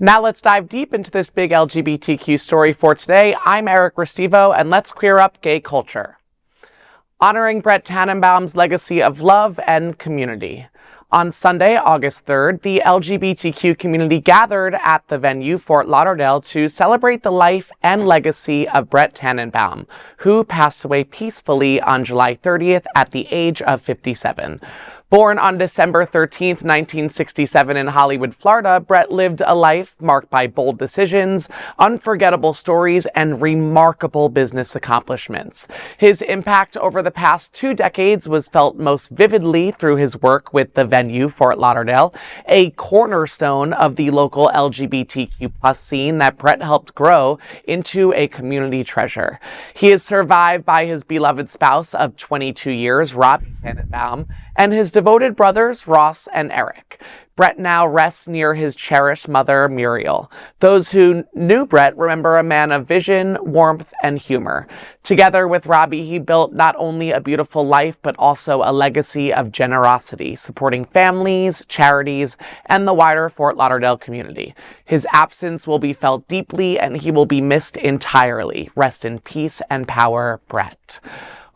Now let's dive deep into this big LGBTQ story for today. I'm Eric Restivo, and let's queer up gay culture. Honoring Brett Tannenbaum's legacy of love and community. On Sunday, August 3rd, the LGBTQ community gathered at the Venue Fort Lauderdale to celebrate the life and legacy of Brett Tannenbaum, who passed away peacefully on July 30th at the age of 57. Born on December 13th, 1967 in Hollywood, Florida, Brett lived a life marked by bold decisions, unforgettable stories, and remarkable business accomplishments. His impact over the past 2 decades was felt most vividly through his work with the Venue Fort Lauderdale, a cornerstone of the local LGBTQ+ scene that Brett helped grow into a community treasure. He is survived by his beloved spouse of 22 years, Roby Tannenbaum, and his devoted brothers, Ross and Eric. Brett now rests near his cherished mother, Muriel. Those who knew Brett remember a man of vision, warmth, and humor. Together with Roby, he built not only a beautiful life, but also a legacy of generosity, supporting families, charities, and the wider Fort Lauderdale community. His absence will be felt deeply, and he will be missed entirely. Rest in peace and power, Brett.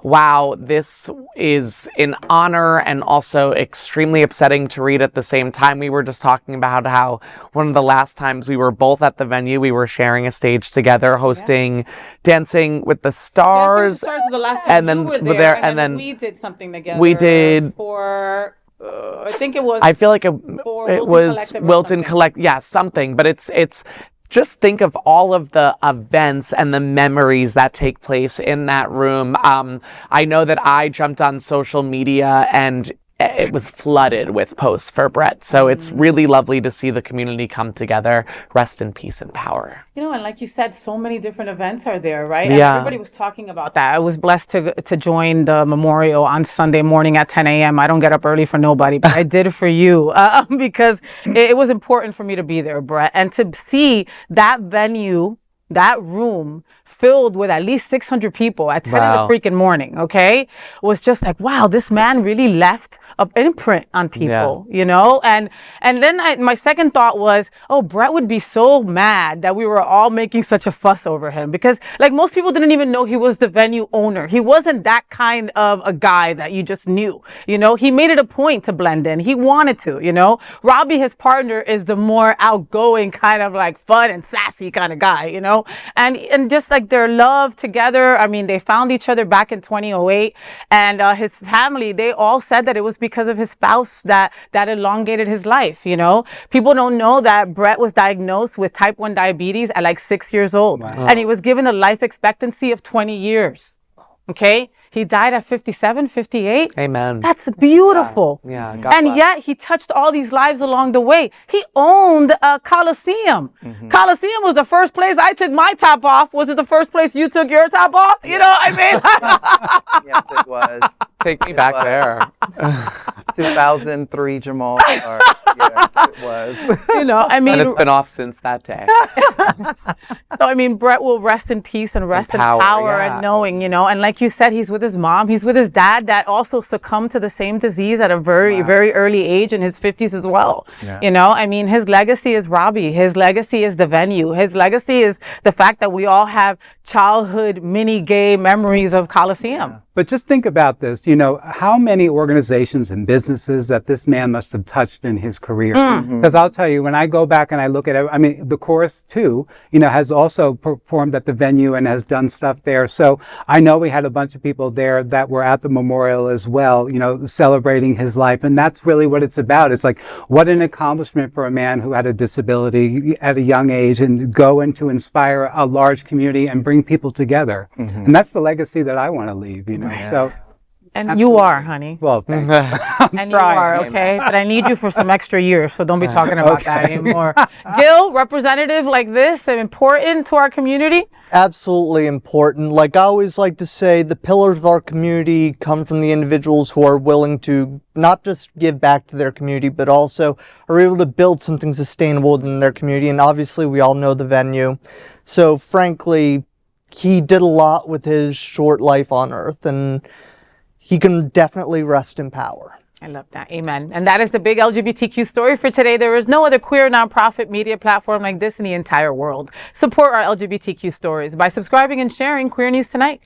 Wow, this is an honor and also extremely upsetting to read at the same time. We were just talking about how one of the last times we were both at the Venue, we were sharing a stage together, hosting Dancing with the Stars. Dancing with the Stars was the last time and then you were there, and then we did something together. We did for I think it was. I feel like it was Wilton Collect. Yeah, something. But it's. Just think of all of the events and the memories that take place in that room. I know that I jumped on social media and it was flooded with posts for Brett. So it's really lovely to see the community come together. Rest in peace and power. You know, and like you said, so many different events are there, right? Yeah. And everybody was talking about that. I was blessed to join the memorial on Sunday morning at 10 a.m. I don't get up early for nobody, but I did it for you because it was important for me to be there, Brett. And to see that venue, that room filled with at least 600 people at 10 in the freaking morning, okay? Was just like, wow, this man really left an imprint on people, you know? And then my second thought was, oh, Brett would be so mad that we were all making such a fuss over him because like most people didn't even know he was the venue owner. He wasn't that kind of a guy that you just knew, you know? He made it a point to blend in. He wanted to, you know? Roby, his partner, is the more outgoing kind of like fun and sassy kind of guy, you know? And just like their love together, I mean, they found each other back in 2008 and his family, they all said that it was because of his spouse that elongated his life, you know? People don't know that Brett was diagnosed with type 1 diabetes at like 6 years old. Wow. And he was given a life expectancy of 20 years, okay? He died at 57, 58. Amen. That's beautiful. Yeah. And yet he touched all these lives along the way. He owned a Coliseum. Coliseum was the first place I took my top off. Was it the first place you took your top off? You know what I mean? Yes, it was. Take me back there. 2003 Jamal. Yes, it was. You know, I mean. And it's been off since that day. So, I mean, Brett will rest in peace and rest in power and knowing, you know. And like you said, he's with his mom. He's with his dad that also succumbed to the same disease at a very, very early age in his 50s as well. Yeah. You know, I mean, his legacy is Roby. His legacy is the venue. His legacy is the fact that we all have childhood mini gay memories of Coliseum. Yeah. But just think about this, you know, how many organizations and businesses that this man must have touched in his career. Because I'll tell you, when I go back and I look at it, I mean, the chorus too, you know, has also performed at the venue and has done stuff there. So I know we had a bunch of people there that were at the memorial as well, you know, celebrating his life. And that's really what it's about. It's like, what an accomplishment for a man who had a disability at a young age and go and to inspire a large community and bring people together. And that's the legacy that I want to leave, you know. Right. So, and absolutely. You are, honey. Well, thank you. And you are, okay? But I need you for some extra years, so don't be talking about that anymore. Gil, representative like this, important to our community? Absolutely important. Like I always like to say, the pillars of our community come from the individuals who are willing to not just give back to their community, but also are able to build something sustainable in their community. And obviously, we all know the venue. So frankly, he did a lot with his short life on earth, and he can definitely rest in power. I love that. Amen. And that is the big LGBTQ story for today. There is no other queer nonprofit media platform like this in the entire world. Support our LGBTQ stories by subscribing and sharing Queer News Tonight.